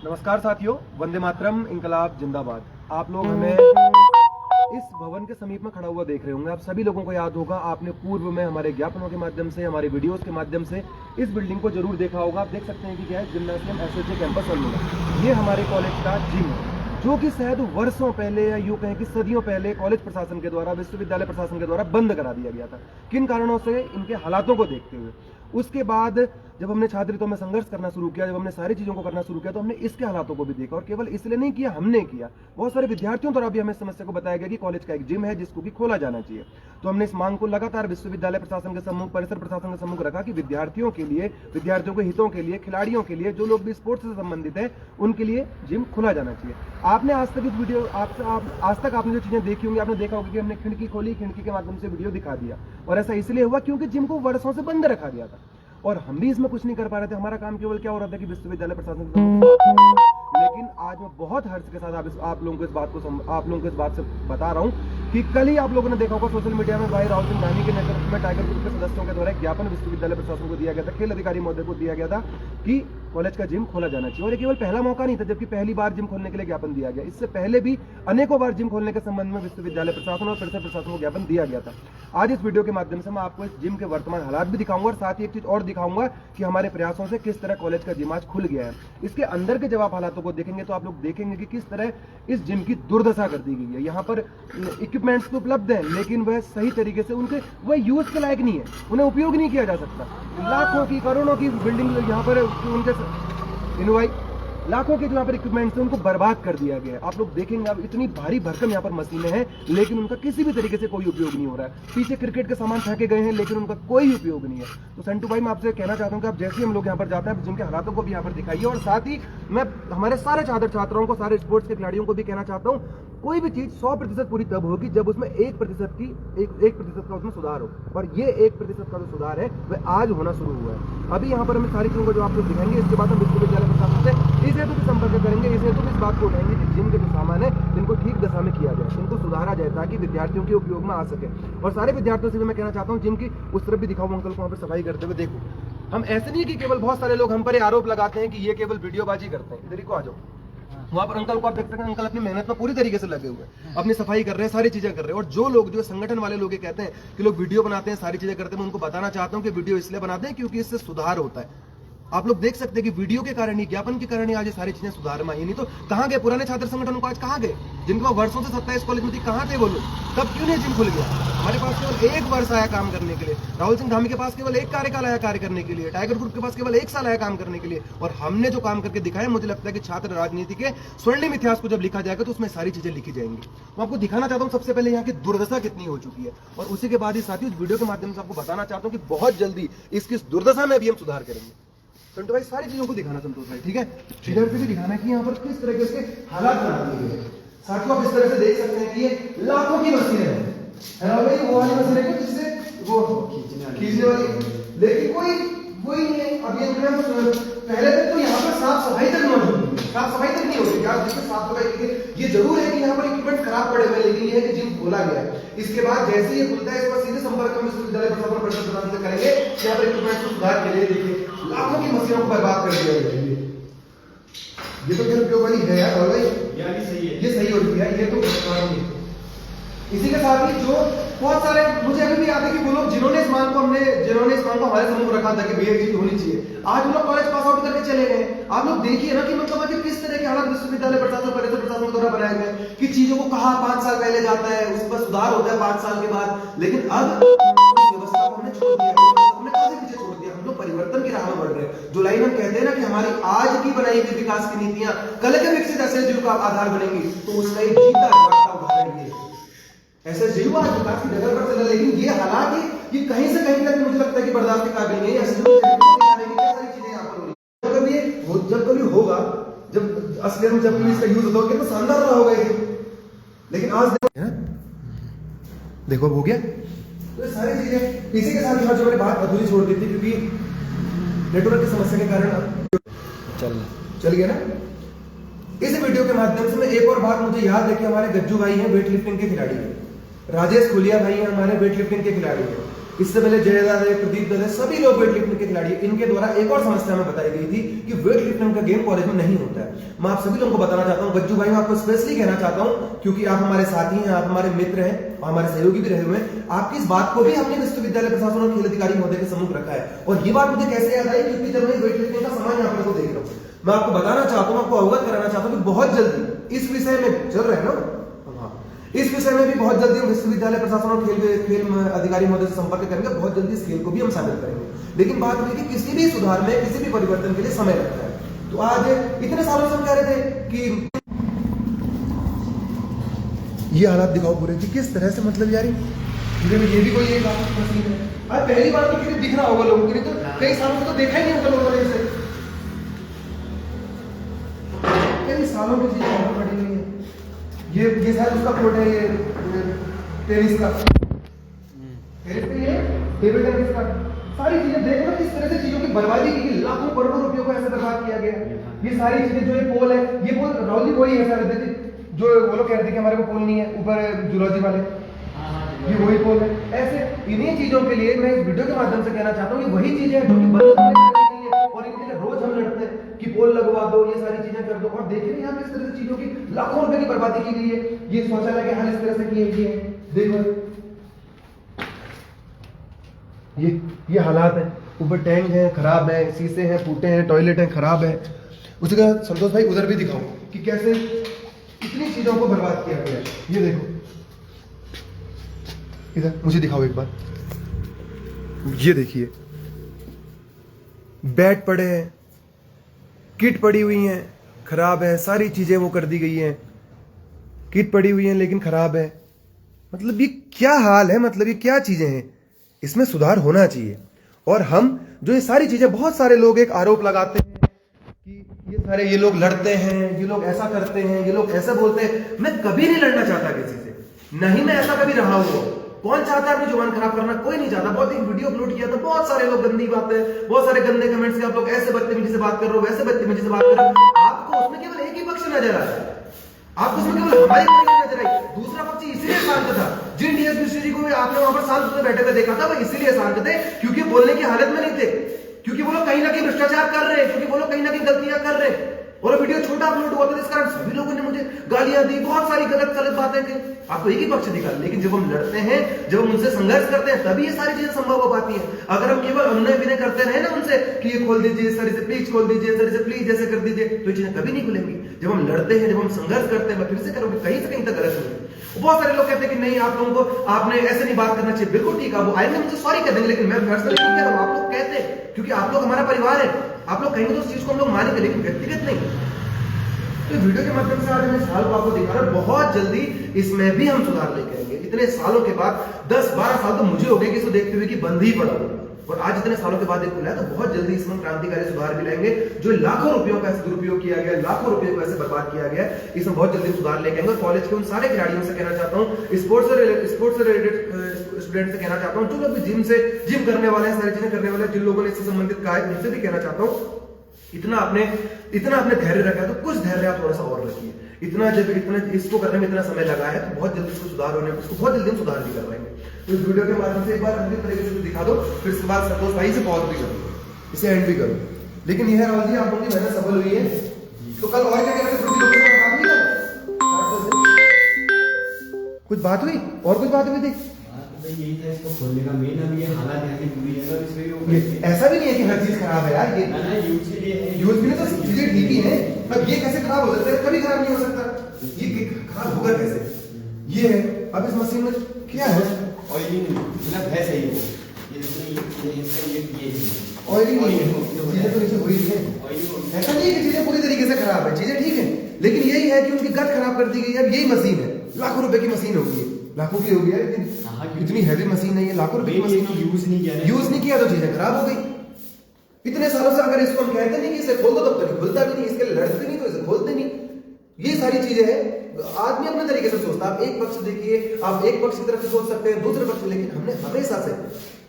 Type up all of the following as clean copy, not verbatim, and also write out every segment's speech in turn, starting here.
नमस्कार साथियों, वंदे मातरम, इंकलाब जिंदाबाद। आप लोग हमें इस भवन के समीप में खड़ा हुआ देख रहे होंगे। आप सभी लोगों को याद होगा, आपने पूर्व में हमारे ज्ञापनों के माध्यम से, हमारे वीडियोस के माध्यम से इस बिल्डिंग को जरूर देखा होगा। आप देख सकते हैं कि क्या है, जिम्नाजियम एसएसजे कैंपस अल्मोड़ा। ये हमारे कॉलेज का जिम है, जो कि शायद वर्षों पहले या यूं कहें कि सदियों पहले कॉलेज प्रशासन के द्वारा, विश्वविद्यालय प्रशासन के द्वारा बंद करा दिया गया था। किन कारणों से? इनके हालातों को देखते हुए। उसके बाद जब हमने छात्रहितों में संघर्ष करना शुरू किया, जब हमने सारी चीजों को करना शुरू किया, तो हमने इसके हालातों को भी देखा। और केवल इसलिए नहीं किया, हमने किया, बहुत सारे विद्यार्थियों द्वारा भी हमें समस्या को बताया गया कि कॉलेज का एक जिम है जिसको कि खोला जाना चाहिए। तो हमने इस मांग को लगातार विश्वविद्यालय प्रशासन के सम्मुख, परिसर प्रशासन के सम्मुख रखा कि विद्यार्थियों के लिए, विद्यार्थियों के हितों के लिए, खिलाड़ियों के लिए, जो लोग भी स्पोर्ट्स से संबंधित है, उनके लिए जिम खोला जाना चाहिए। आपने आज तक इस वीडियो आज तक आपने जो चीजें देखी होंगी, आपने देखा होगा कि हमने खिड़की खोली, खिड़की के माध्यम से वीडियो दिखा दिया। और ऐसा इसलिए हुआ क्योंकि जिम को वर्षों से बंद रखा गया था और हम भी इसमें कुछ नहीं कर पा रहे थे। हमारा काम केवल क्या हो रहा था कि विश्वविद्यालय प्रशासन। लेकिन आज मैं बहुत हर्ष के साथ आप लोगों को इस बात से बता रहा हूं कि कल ही आप लोगों ने देखा होगा सोशल मीडिया में भाई राहुल सिंह गांधी के नेतृत्व में टाइगर ग्रुप के सदस्यों के द्वारा एक ज्ञापन विश्वविद्यालय प्रशासन को दिया गया था, खेल अधिकारी महोदय को दिया गया था कि कॉलेज का जिम खोला जाना चाहिए। और ये केवल पहला मौका नहीं था जबकि पहली बार जिम खोलने के लिए ज्ञापन दिया गया। इससे पहले भी अनेकों बार जिम खोलने के संबंध में विश्वविद्यालय प्रशासन और परिसर प्रशासन को ज्ञापन दिया गया था। आज इस वीडियो के माध्यम से मैं आपको इस जिम के वर्तमान हालात भी दिखाऊंगा और साथ ही एक चीज और दिखाऊंगा कि हमारे प्रयासों से किस तरह कॉलेज का जिम आज खुल गया है। इसके अंदर के जब आप हालातों को देखेंगे तो आप लोग देखेंगे कि किस तरह इस जिम की दुर्दशा कर दी गई है। यहाँ पर इक्विपमेंट्स तो उपलब्ध हैं, लेकिन वह सही तरीके से उनके वह यूज के लायक नहीं है, उन्हें उपयोग नहीं किया जा सकता। लाखों की, करोड़ों की बिल्डिंग यहाँ पर उनके लाखों के जो यहाँ पर इक्विपमेंट्स हैं उनको बर्बाद कर दिया गया है। आप लोग देखेंगे, अब इतनी भारी भरकम यहाँ पर मशीनें हैं, लेकिन उनका किसी भी तरीके से कोई उपयोग नहीं हो रहा है। पीछे क्रिकेट के सामान फेंके गए हैं, लेकिन उनका कोई उपयोग नहीं है। तो संटू भाई, मैं आपसे कहना चाहता हूँ कि आप जैसे ही हम लोग यहाँ पर जाते हैं, जिनके हालातों को भी यहाँ पर दिखाइए। और साथ ही मैं हमारे सारे छात्र छात्राओं को, सारे स्पोर्ट्स के खिलाड़ियों को भी कहना चाहता हूँ, कोई भी चीज 100% पूरी तब होगी जब उसमें 1% का उसमें सुधार हो। और ये 1% का जो सुधार है वह आज होना शुरू हुआ है। अभी यहाँ पर हमें सारी चीजों को जो आप लोग दिखाएंगे, इसके बाद हम विश्वविद्यालय प्रशासन से इस हेतु भी संपर्क करेंगे, इस हेतु इस बात को उठाएंगे कि जिम के जो सामान है इनको ठीक दशा में किया जाए, इनको सुधारा जाए ताकि विद्यार्थियों के उपयोग में आ सके। और सारे विद्यार्थियों से भी मैं कहना चाहता हूँ, जिम की उस तरफ भी दिखाऊं अंकल को वहाँ पर सफाई करते हुए। देखो, हम ऐसे नहीं कि केवल बहुत सारे लोग हम पर आरोप लगाते हैं कि ये केवल वीडियोबाजी करते हैं। इधर ही को आ जाओ, वहाँ पर अंकल को आप देख सकते हैं, अंकल अपनी मेहनत में पूरी तरीके से लगे हुए हैं, अपनी सफाई कर रहे हैं, सारी चीजें कर रहे हैं। और जो लोग, जो संगठन वाले लोग ये कहते हैं कि लोग वीडियो बनाते हैं, सारी चीजें करते हैं, मैं उनको बताना चाहता हूँ कि वीडियो इसलिए बनाते हैं क्योंकि इससे सुधार होता है। आप लोग देख सकते हैं कि वीडियो के कारण ही, ज्ञापन के कारण ही आज ये सारी चीजें सुधार में आई। नहीं तो कहाँ गए पुराने छात्र संगठन को? आज कहाँ गए? जिनके पास वर्षों से सत्ता इस कॉलेज में थी, कहाँ थे वो लोग? तब क्यों नहीं जिम खुल गया? हमारे पास केवल 1 वर्ष आया काम करने के लिए, राहुल सिंह धामी के पास केवल 1 कार्यकाल आया कार्य करने के लिए, टाइगर ग्रुप के पास केवल 1 साल आया काम करने के लिए। और हमने जो काम करके दिखाया, मुझे लगता है कि छात्र राजनीति के स्वर्णिम इतिहास को जब लिखा जाएगा तो उसमें सारी चीजें लिखी जाएंगी। मैं आपको दिखाना चाहता हूँ सबसे पहले यहाँ की दुर्दशा कितनी हो चुकी है, और उसी के बाद ही साथियों इस वीडियो के माध्यम से आपको बताना चाहता हूँ कि बहुत जल्दी इसकी दुर्दशा में भी हम सुधार करेंगे। संतोष भाई, सारी चीजों को दिखाना, संतोष भाई, ठीक है? इधर से भी दिखाना कि यहाँ पर किस तरह के इसके हालात बना दिए गए। साथियों, आप इस तरह से देख सकते हैं कि ये लाखों की मशीनें हैं, है ना भाई? वो वाली मशीनें हैं जिससे वो खींचने वाली, लेकिन कोई नहीं है। अब ये पहले तक तो यहाँ पर साफ सफाई तक मौजूद नहीं, साफ सफाई तक नहीं होती। क्या साफ सफाई? ये जरूर है कि यहाँ पर इक्विपमेंट खराब पड़े हुए, लेकिन ये है कि जिम खोला गया है। इसके बाद जैसे ये खुलता है, इस पर सीधे संपर्क हम विश्वविद्यालय प्रशासन परिषद प्रशासन से करेंगे। यहाँ पर इक्विपमेंट को सुधार के लिए देखिए लाखों की मशीनों को बर्बाद कर दिया गया है। ये तो फिर उपयोग वाली है यार, और भाई ये सही हो रही है, ये तो इसी के साथ ही जो बहुत सारे, मुझे अभी भी याद है कि वो लोग जिन्होंने इस मांग को हमारे सम्मुख रखा था कि भैया चीज होनी चाहिए, आज वो लोग कॉलेज पास आउट करके चले गए। आप लोग देखिए ना कि मतलब कि किस तरह के हालात विश्वविद्यालय प्रशासन, परिसर प्रशासन द्वारा बनाए गए कि चीजों को कहा 5 साल पहले जाता है, उस पर सुधार होता है 5 साल के बाद, लेकिन अब व्यवस्था को हमने छोड़ दिया, हमने काफी पीछे छोड़ दिया। हम लोग परिवर्तन की राह में बढ़ रहे हैं। जो लाइन हम कहते हैं ना कि हमारी आज की बनाई हुई विकास की नीतियां कल के विकसित एसएसजी का आधार बनेंगी, तो उसका एक जीता उदाहरण ये एसएसजी आज विकास की डगर पर चला। लेकिन ये हालात ही ये कहीं से कहीं तक मुझे लगता है कि बर्दाश्त के काबिल नहीं है। एसएसजी सारी चीजें यहाँ पर हो रही है। जब कभी होगा, जब असलियत में जब इसका यूज होगा, कितना शानदार रहा होगा ये। लेकिन आज देखो अब हो गया। तो सारी चीजें इसी के साथ जो मैंने बात अधूरी छोड़ दी थी क्योंकि नेटवर्क की समस्या के कारण चल गया ना। इस वीडियो के माध्यम से मैं एक और बात, मुझे याद है कि हमारे गज्जू भाई हैं, वेट लिफ्टिंग के खिलाड़ी हैं, राजेश खुलिया भाई हैं, हमारे वेट लिफ्टिंग के खिलाड़ी हैं। इससे पहले जयदा है, प्रदीप दत्त है, सभी लोग वेट लिफ्टिंग के खिलाड़ी। इनके द्वारा एक और समस्या हमें बताई गई थी कि वेट लिफ्टिंग का गेम कॉलेज में नहीं होता है। मैं आप सभी लोगों को बताना चाहता हूं, गज्जू भाई मैं आपको स्पेशली कहना चाहता हूं, क्योंकि आप हमारे साथी हैं, आप हमारे मित्र हैं और हमारे सहयोगी भी रहे हुए हैं। आपकी इस बात को भी हमने विश्वविद्यालय प्रशासन और खेल अधिकारी महोदय के सम्मुख रखा है। और ये बात मुझे कैसे याद आई, क्योंकि जब मैं वेट लिफ्टिंग का सामान यहाँ पर देख रहा हूँ, मैं आपको बताना चाहता हूँ, आपको अवगत कराना चाहता हूँ कि बहुत जल्दी इस विषय में चल रहे हैं ना, इस विषय में भी बहुत जल्दी हम विश्वविद्यालय प्रशासन और खेल अधिकारी महोदय से संपर्क करेंगे। बहुत जल्दी इस खेल को भी हम शामिल करेंगे। लेकिन बात हुई कि किसी भी सुधार में, किसी भी परिवर्तन के लिए समय लगता है। तो आज इतने सालों से हम कह रहे थे कि ये हालात दिखाओ पूरे कि किस तरह से, मतलब यार ये भी कोई एक मशीन है। आज पहली बार तो किसी दिख रहा होगा लोगों के लिए, तो कई सालों से तो देखा ही नहीं होगा लोगों ने इसे। कई सालों की चीज यहाँ पड़ी हुई है। ये शायद उसका कोड है, ये टेनिस का, टेनिस पे ये टेबल टेनिस का। सारी चीजें देखो ना, किस तरह से चीजों की बर्बादी की, लाखों करोड़ों रुपयों को ऐसे बर्बाद किया गया। ये सारी चीजें, जो ये पोल है, ये पोल राहुल जी वही है सर, जो वो लोग कहते हैं कि हमारे को पोल नहीं है ऊपर जूलॉजी वाले, ये वही पोल है। ऐसे इन्हीं चीजों के लिए मैं इस वीडियो के माध्यम से कहना चाहता हूँ कि वही चीजें हैं जो कि बंद नहीं है, और इनके लिए रोज हम लड़ते हैं कि पोल लगवा दो, ये सारी चीजें कर दो। और देखिए यहाँ पे इस तरह से चीजों की लाखों रुपए की बर्बादी की गई है। ये शौचालय के हाल इस तरह से किए गए हैं, देखो ये हालात है। ऊपर टैंक है, खराब है, शीशे हैं, फूटे हैं, टॉयलेट है, खराब है। उसके बाद संतोष भाई उधर भी दिखाओ कि कैसे इतनी चीजों को बर्बाद किया गया है। ये देखो इधर मुझे दिखाओ एक बार, ये देखिए बेड पड़े हैं, किट पड़ी हुई हैं, खराब है, सारी चीजें वो कर दी गई हैं, किट पड़ी हुई हैं लेकिन खराब है। मतलब ये क्या हाल है, मतलब ये क्या चीजें हैं, इसमें सुधार होना चाहिए। और हम जो ये सारी चीजें, बहुत सारे लोग एक आरोप लगाते हैं कि ये लोग लड़ते हैं, ये लोग ऐसा करते हैं, ये लोग ऐसा बोलते हैं। मैं कभी नहीं लड़ना चाहता किसी से, नहीं मैं ऐसा कभी रहा हूं। कौन चाहता है अपनी जुबान खराब करना, कोई नहीं चाहता। बहुत एक वीडियो अपलोड किया था, बहुत सारे लोग गंदी बातें, बहुत सारे गंदे कमेंट्स के, आप लोग ऐसे बदतमीजी से बात कर रहे हो, वैसे बदतमीजी से बात कर रहे हो। आपको उसमें केवल एक ही पक्ष नजर आ रहा है, आपको उसमें केवल हमारी पक्ष नजर आई। दूसरा पक्ष इसलिए शांत था, जिन डीएस मिश्र जी को भी आपने वहां पर शांत में बैठे हुए देखा था, वो इसलिए शांत थे क्योंकि बोलने की हालत में नहीं थे, क्योंकि वो लोग कहीं ना कहीं भ्रष्टाचार कर रहे हैं, क्योंकि वो लोग कहीं ना कहीं गलतियां कर रहे हैं। और वीडियो छोटा अपलोड हुआ था, इस कारण सभी लोगों ने मुझे गालियां दी, बहुत सारी गलत बातें की। आपको एक ही पक्ष दिखा, लेकिन जब हम लड़ते हैं, जब हम उनसे संघर्ष करते हैं, तभी ये सारी चीजें संभव हो पाती हैं। अगर हम केवल अनुनय विनय करते रहे ना उनसे कि ये खोल दीजिए, सर इसे प्लीज खोल दीजिए, सर इसे प्लीज जैसे कर दीजिए, तो ये चीजें कभी नहीं खुलेंगी। जब हम लड़ते हैं, जब हम संघर्ष करते हैं, मैं फिर से करूंगी, कहीं से कहीं तक गलत नहीं है। बहुत सारे लोग कहते हैं कि नहीं आप लोगों को, आपने ऐसे नहीं बात करना चाहिए। बिल्कुल ठीक है, वो आएंगे मुझसे सॉरी कह देंगे, लेकिन मैं पर्सनली नहीं कह रहा हूं, आप लोग कहते हैं क्योंकि आप लोग हमारा परिवार है, आप लोग कहेंगे तो उस चीज को हम लोग मानेंगे, लेकिन व्यक्तिगत नहीं। तो वीडियो के माध्यम से आज मैं इस हाल को आपको दिखा रहा हूं, बहुत जल्दी इसमें भी हम सुधार लेके आएंगे। इतने सालों के बाद, 10-12 साल तो मुझे हो गए कि इसको देखते हुए कि बंद ही पड़ा हो, और आज इतने सालों के बाद ये खुला है, तो बहुत जल्दी इसमें क्रांतिकारी सुधार भी लाएंगे। जो लाखों रुपयों का ऐसे दुरुपयोग किया गया, लाखों रुपयों को ऐसे बर्बाद किया गया, इसमें बहुत जल्दी सुधार लेके आएंगे। कॉलेज के उन सारे खिलाड़ियों से कहना चाहता हूँ, स्पोर्ट्स से रिलेटेड स्टूडेंट से कहना चाहता हूँ, जो लोग भी जिम करने वाले हैं, सारी चीजें करने वाले हैं, जिन लोगों ने इससे संबंधित कहा है, उनसे भी कहना चाहता हूँ, इतना आपने धैर्य रखा है, तो कुछ धैर्य आप थोड़ा सा और रखिए। इतना इसको करने में इतना समय लगा है, तो बहुत जल्दी इसको सुधार होने, इसको बहुत जल्दी हम सुधार भी करवाएंगे। तो इस वीडियो के माध्यम से एक बार अंतिम तरीके से दिखा दो, फिर इसके बाद संतोष भाई से पॉज भी करो, इसे एंड भी करो। लेकिन यह राहुल जी, आप लोगों की मेहनत सफल हुई है। तो कल और क्या करेंगे, कुछ बात हुई, और कुछ बात हुई थी, यही था इसको खोलने का मेन। अब ये हालात यहाँ की बुरी है, तो इसमें भी ऐसा भी नहीं है कि हर चीज खराब है यार, ये यूज के लिए है, यूज के लिए तो चीजें ठीक ही है। अब ये कैसे खराब हो सकता है, कभी खराब नहीं हो सकता, ये खराब होगा कैसे। ये है, अब इस मशीन में क्या है, ऑयलिंग, मतलब है सही वो, ऑयलिंग नहीं है, चीजें तो नीचे हुई है। ऐसा नहीं है कि चीजें पूरी तरीके से खराब है, चीजें ठीक है, लेकिन यही है कि उनकी गत खराब कर दी गई है। अब यही मशीन है, लाखों रुपए की मशीन होगी है, लाखों की होगी है, लेकिन इतनी हैवी मशीन नहीं है, लाखों रुपए की मशीन यूज नहीं किया तो चीजें खराब हो गई। इतने सालों से अगर इसको हम कहते नहीं कि इसे खोल दो, तब तो खुलता भी नहीं, इसके लिए लड़ते नहीं तो इसे खोलते नहीं। ये सारी चीजें हैं, आदमी अपने तरीके से सोचता है। आप एक पक्ष देखिए, आप एक पक्ष की तरफ से सोच सकते हैं, दूसरे पक्ष, लेकिन हमने हमेशा से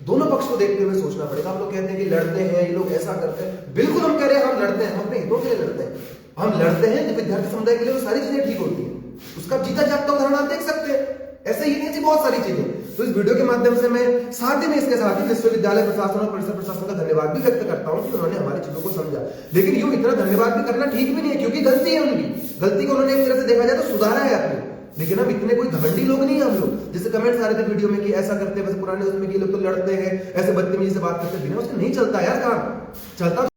दोनों पक्ष को देखते हुए सोचना पड़ेगा। आप लोग कहते हैं कि लड़ते हैं ये लोग, ऐसा करते हैं, बिल्कुल हम कह रहे हैं हम लड़ते हैं, हम अपने हितों के लिए लड़ते हैं। हम लड़ते हैं कि विद्यार्थी समुदाय के लिए वो सारी चीजें ठीक होती है, उसका जीता जागता उदाहरण आप देख सकते हैं। ऐसे ही नहीं ऐसी बहुत सारी चीजें। तो इस वीडियो के माध्यम से मैं साथ ही में इसके साथ ही विश्वविद्यालय प्रशासन और परिसर प्रशासन का धन्यवाद भी व्यक्त करता हूं कि उन्होंने हमारी चीजों को समझा। लेकिन यूं इतना धन्यवाद भी करना ठीक भी नहीं है, क्योंकि गलती है उनकी, गलती को उन्होंने एक तरह से देखा जाए तो सुधारा है अपनी। लेकिन अब इतने कोई घमंडी लोग नहीं है हम लोग, जैसे कमेंट्स आ रहे थे वीडियो में कि ऐसा करते हैं, वैसे पुराने उसमें कि लोग तो लड़ते हैं, ऐसे बदतमीजी से बात करते, बिना उसके नहीं चलता यार काम। चलता